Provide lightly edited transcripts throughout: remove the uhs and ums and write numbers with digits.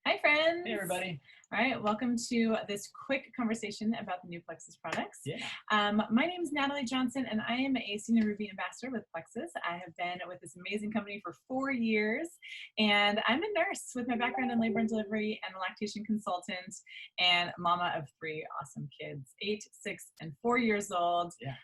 Hi, friends. Hey, everybody. All right, welcome to this quick conversation about the new Plexus products. Yeah. My name is Natalie Johnson, and I am a Senior Ruby Ambassador with Plexus. I have been with this amazing company for 4 years, and I'm a nurse with my background in labor and delivery and a lactation consultant and mama of 3 awesome kids, 8, 6, and 4 years old. Yeah.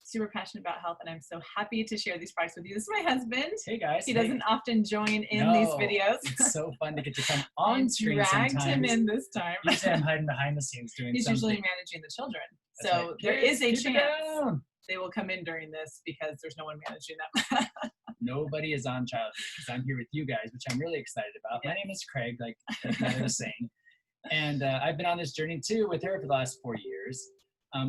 Super passionate about health, and I'm so happy to share these products with you. This is my husband. Hey, guys. He doesn't often join in these videos. It's so fun to get to come on screen sometimes. Dragged him in this time. Usually I'm hiding behind the scenes doing He's something. usually managing the children. That's So right. there is a Keep it chance down. they will come in during this because there's no one managing them. Nobody is on child because I'm here with you guys, which I'm really excited about. Yeah. My name is Craig, like Natalie was saying. And I've been on this journey too with her for the last 4 years.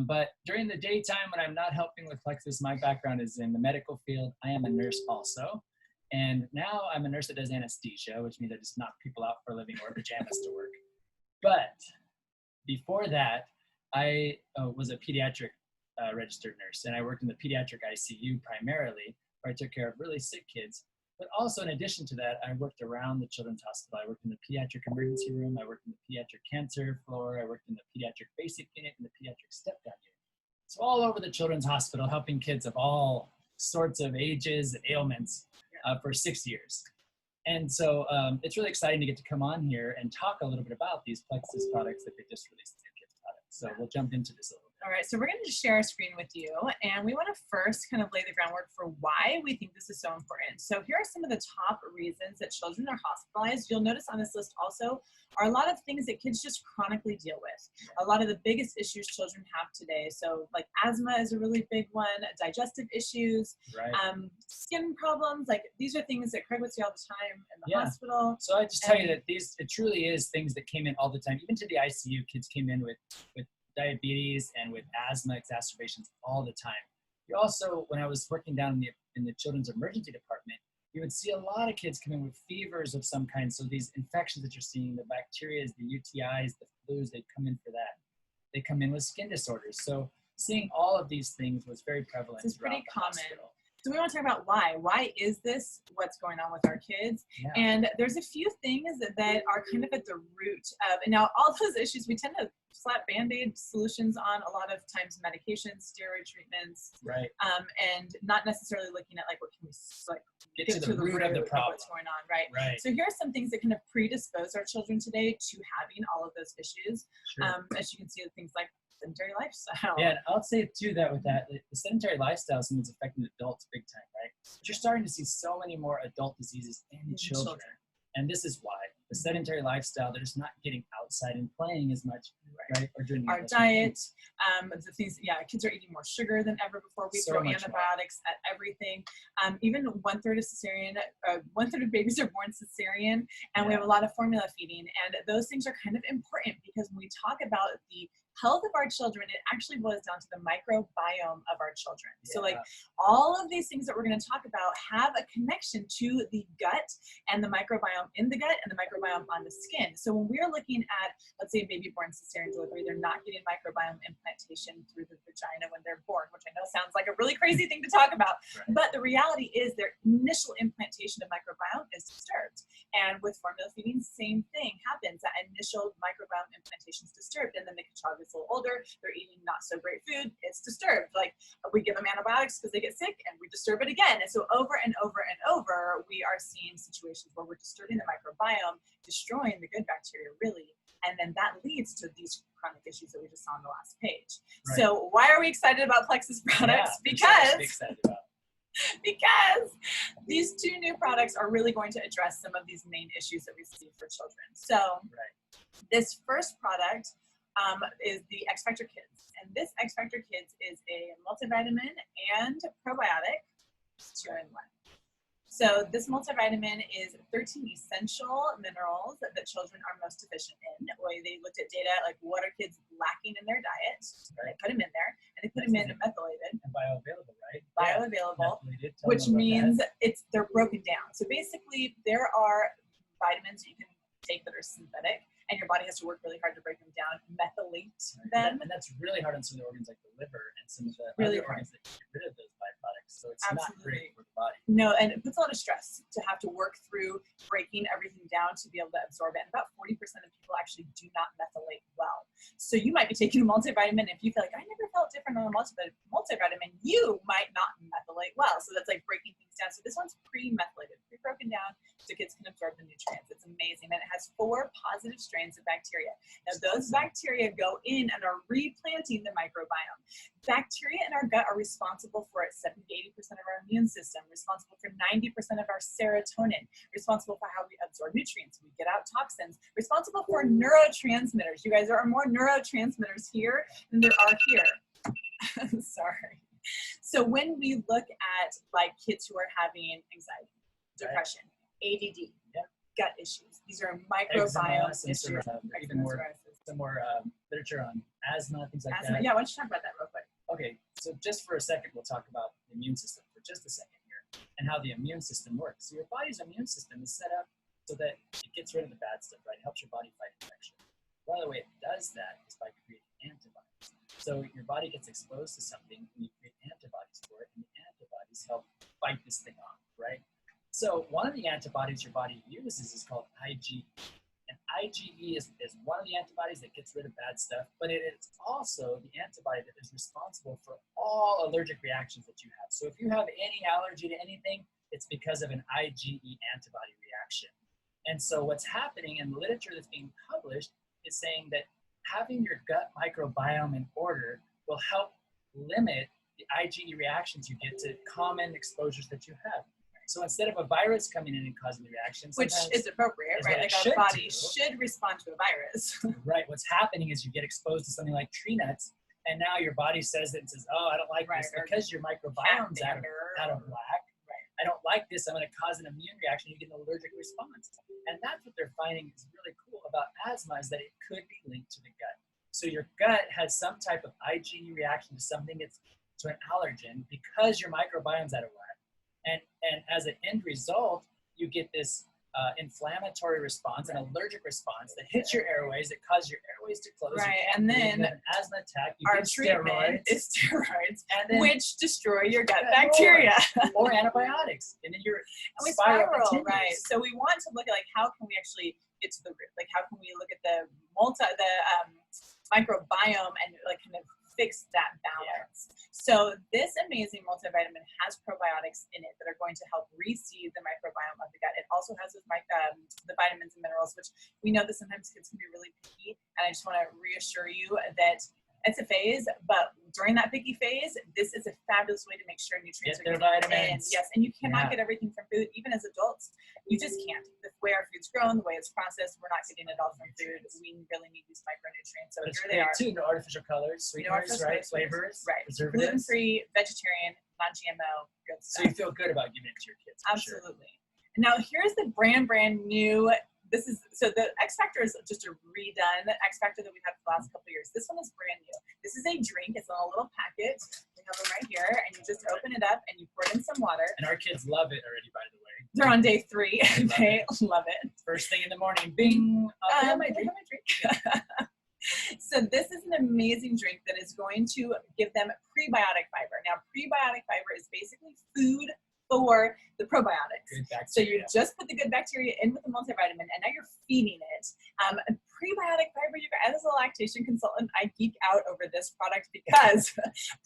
But during the daytime when I'm not helping with Plexus, my background is in the medical field. I am a nurse also. And now I'm a nurse that does anesthesia, which means I just knock people out for a living or pajamas to work. But before that, I was a pediatric registered nurse, and I worked in the pediatric ICU primarily, where I took care of really sick kids. But also, in addition to that, I worked around the children's hospital. I worked in the pediatric emergency room. I worked in the pediatric cancer floor. I worked in the pediatric basic unit and the pediatric step-down unit. So all over the children's hospital, helping kids of all sorts of ages and ailments for 6 years. And so it's really exciting to get to come on here and talk a little bit about these Plexus products that they just released, the kids products. So we'll jump into this a little bit. All right, so we're going to share our screen with you, and we want to first kind of lay the groundwork for why we think this is so important. So here are some of the top reasons that children are hospitalized. You'll notice on this list also are a lot of things that kids just chronically deal with. A lot of the biggest issues children have today. So like asthma is a really big one, digestive issues, Right. Skin problems. Like these are things that Craig would see all the time in the hospital. So I just tell you that it truly is things that came in all the time. Even to the ICU, kids came in with diabetes and with asthma exacerbations all the time. You also, when I was working down in the children's emergency department, you would see a lot of kids come in with fevers of some kind. So these infections that you're seeing, the bacteria, the UTIs, the flus, they come in for that. They come in with skin disorders. So seeing all of these things was very prevalent. It's pretty common. Hospital. So we want to talk about why. Why is this what's going on with our kids? Yeah. And there's a few things that are kind of at the root of, and now all those issues, we tend to slap Band-Aid solutions on a lot of times, medications, steroid treatments, right? And not necessarily looking at like what can we like get to the root of the problem, what's going on, right? Right. So here are some things that kind of predispose our children today to having all of those issues. Sure. As you can see, things like sedentary lifestyle. Yeah, and I'll say too that with that, the sedentary lifestyle is something that's affecting adults big time, right? But you're starting to see so many more adult diseases in children. And this is why. The sedentary lifestyle, they're just not getting outside and playing as much, right? Or doing our diet, the things, kids are eating more sugar than ever before. We throw antibiotics at everything. Even 1/3 of cesarean, 1/3 of babies are born cesarean, and we have a lot of formula feeding. And those things are kind of important because when we talk about the health of our children, it actually boils down to the microbiome of our children. So like all of these things that we're going to talk about have a connection to the gut and the microbiome in the gut and the microbiome on the skin. So when we're looking at, let's say, a baby born cesarean delivery, they're not getting microbiome implantation through the vagina when they're born, which I know sounds like a really crazy thing to talk about. Right. But the reality is their initial implantation of microbiome is disturbed. And with formula feeding, same thing happens. That initial microbiome implantation is disturbed, and then the child gets a little older, they're eating not so great food, it's disturbed. Like we give them antibiotics because they get sick and we disturb it again. And so over and over and over, we are seeing situations where we're disturbing the microbiome, destroying the good bacteria really. And then that leads to these chronic issues that we just saw on the last page. Right. So why are we excited about Plexus products? Because these 2 new products are really going to address some of these main issues that we see for children. So this first product is the X Factor Kids. And this X Factor Kids is a multivitamin and probiotic 2-in-1. So this multivitamin is 13 essential minerals that children are most deficient in. They looked at data like what are kids lacking in their diet. Right. They put them in there, and they put them in methylated. And bioavailable, right? Bioavailable, which means they're broken down. So basically, there are vitamins that you can take that are synthetic, and your body has to work really hard to break them down, methylate them. And that's really hard on some of the organs like the liver and some of the other organs that get rid of those byproducts. So it's not great for the body. No, and it puts a lot of stress to have to work through breaking everything down to be able to absorb it. And about 40% of people actually do not methylate well. So you might be taking a multivitamin. If you feel like, I never felt different on a multivitamin, you might not methylate well. So that's like breaking things down. So this one's pre-methylated, pre-broken down, so kids can absorb the nutrients. It's amazing. And it has 4 positive strains of bacteria. Now those bacteria go in and are replanting the microbiome. Bacteria in our gut are responsible for 70 to 80% of our immune system, responsible for 90% of our serotonin, responsible for how we absorb nutrients, we get out toxins, responsible for neurotransmitters. You guys, there are more neurotransmitters here than there are here. Sorry. So when we look at like kids who are having anxiety, depression, ADD, gut issues, these are microbiome issues. Even more literature on asthma, things like that. Yeah, why don't you talk about that real quick? Okay, so just for a second, we'll talk about the immune system for just a second here and how the immune system works. So your body's immune system is set up so that it gets rid of the bad stuff, right? It helps your body fight infection. One of the way it does that is by creating antibodies. So your body gets exposed to something and you create antibodies for it, and the antibodies help fight this thing off, right? So one of the antibodies your body uses is called IgE. And IgE is one of the antibodies that gets rid of bad stuff, but it is also the antibody that is responsible for all allergic reactions that you have. So if you have any allergy to anything, it's because of an IgE antibody reaction. And so what's happening in the literature that's being published is saying that having your gut microbiome in order will help limit the IgE reactions you get to common exposures that you have. So instead of a virus coming in and causing the reaction, which is appropriate, right? Like our body should respond to a virus. Right. What's happening is you get exposed to something like tree nuts, and now your body says it and says, oh, I don't like this because your microbiome's out of whack. Right. I don't like this. I'm going to cause an immune reaction. You get an allergic response. And that's what they're finding is really cool about asthma, is that it could be linked to the gut. So your gut has some type of IgE reaction to something that's to an allergen because your microbiome's out of whack. And as an end result, you get this inflammatory response, an allergic response that hits your airways, that causes your airways to close. Right, and then an asthma attack. You our get treatment is steroids, and then, which destroy your gut bacteria. Or antibiotics, and then you're we spiral, right? So we want to look at like how can we actually get to the root? Like how can we look at the microbiome and like kind of fix that balance. So this amazing multivitamin has probiotics in it that are going to help reseed the microbiome of the gut. It also has the vitamins and minerals, which we know that sometimes kids can be really picky. And I just want to reassure you that it's a phase, but during that picky phase, this is a fabulous way to make sure nutrients are getting in. Yes, and you cannot get everything from food, even as adults. You just can't. The way our food's grown, the way it's processed, we're not getting it all from food. We really need these micronutrients. So here they are. Too, no artificial colors, sweeteners, right? Flavors, right? Preservatives. Gluten-free, vegetarian, non-GMO, good stuff. So you feel good about giving it to your kids. Absolutely. Sure. Now here's the brand new. So the X Factor is just a redone X Factor that we've had for the last couple of years. This one is brand new. This is a drink. It's in a little packet. We have them right here, and you just open it up and you pour it in some water. And our kids love it already, by the way. They're on day 3. They love it. First thing in the morning, bing. My drink. So this is an amazing drink that is going to give them prebiotic fiber. Now, prebiotic fiber is basically food for the probiotics. So you just put the good bacteria in with the multivitamin, and now you're feeding it. Prebiotic fiber, you guys, as a lactation consultant, I geek out over this product because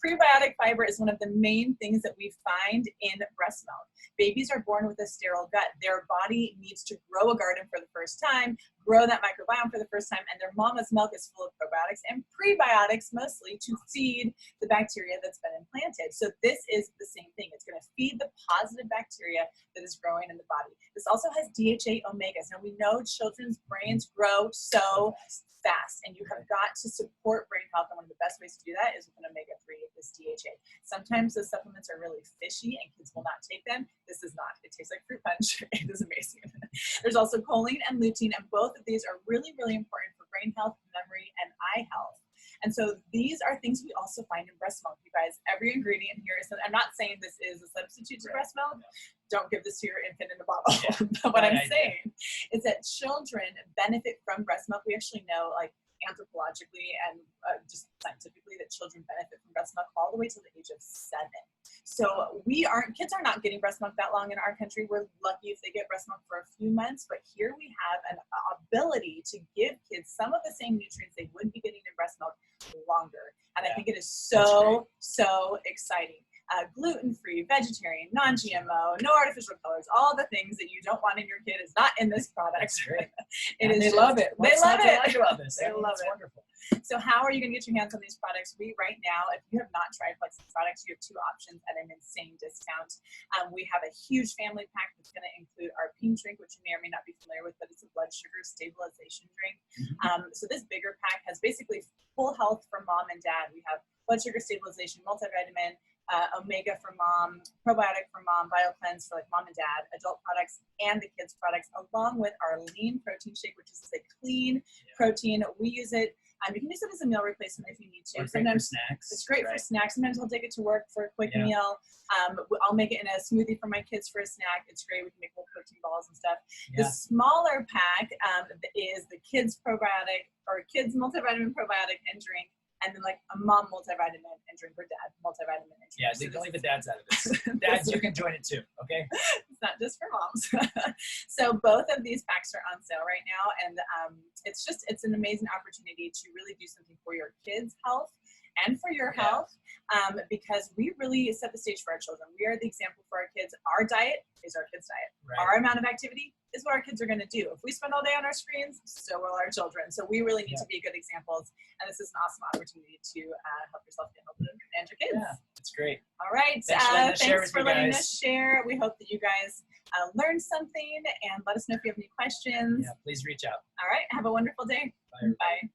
prebiotic fiber is one of the main things that we find in breast milk. Babies are born with a sterile gut. Their body needs to grow a garden for the first time, grow that microbiome for the first time, and their mama's milk is full of probiotics and prebiotics mostly to feed the bacteria that's been implanted. So this is the same thing. It's going to feed the positive bacteria that is growing in the body. This also has DHA omegas. Now we know children's brains grow so fast, and you have got to support brain health, and one of the best ways to do that is with an omega-3, this DHA. Sometimes those supplements are really fishy and kids will not take them. This is not. It tastes like fruit punch. It is amazing. There's also choline and lutein, and both of these are really, really important for brain health, memory, and eye health. And so these are things we also find in breast milk, you guys. Every ingredient here is, I'm not saying this is a substitute to breast milk. Don't give this to your infant in a bottle. But what I'm saying is that children benefit from breast milk. We actually know, like, anthropologically and just scientifically that children benefit from breast milk all the way till the age of 7. So kids are not getting breast milk that long in our country. We're lucky if they get breast milk for a few months, but here we have an ability to give kids some of the same nutrients they would be getting in breast milk longer. And I think it is so exciting. Gluten-free, vegetarian, non-GMO, no artificial colors, all the things that you don't want in your kid is not in this product. That's great. They love it. They love it. Like about this? They love it. Wonderful. So how are you going to get your hands on these products? Right now, if you have not tried Plexus products, you have 2 options at an insane discount. We have a huge family pack that's going to include our pink drink, which you may or may not be familiar with, but it's a blood sugar stabilization drink. So this bigger pack has basically full health for mom and dad. We have blood sugar stabilization, multivitamin, omega for mom, probiotic for mom, BioCleanse for like mom and dad, adult products, and the kids products, along with our lean protein shake, which is a clean protein. We use it. You can use it as a meal replacement if you need to. Sometimes snacks. It's great for snacks. Sometimes I'll take it to work for a quick meal. I'll make it in a smoothie for my kids for a snack. It's great. We can make little protein balls and stuff. The smaller pack is the kids probiotic or kids multivitamin probiotic and drink. And then like a mom multivitamin and drink, or dad multivitamin and drink. Yeah, don't leave the dads out of this. Dads, you can join it too, okay? It's not just for moms. So both of these packs are on sale right now. And it's an amazing opportunity to really do something for your kids' health and for your health, because we really set the stage for our children. We are the example for our kids. Our diet is our kids' diet. Right. Our amount of activity is what our kids are going to do. If we spend all day on our screens, so will our children. So we really need to be good examples. And this is an awesome opportunity to help yourself get healthy and your kids. Yeah, it's great. All right. Thanks for letting us share. We hope that you guys learned something, and let us know if you have any questions. Yeah, please reach out. All right. Have a wonderful day. Bye. Bye.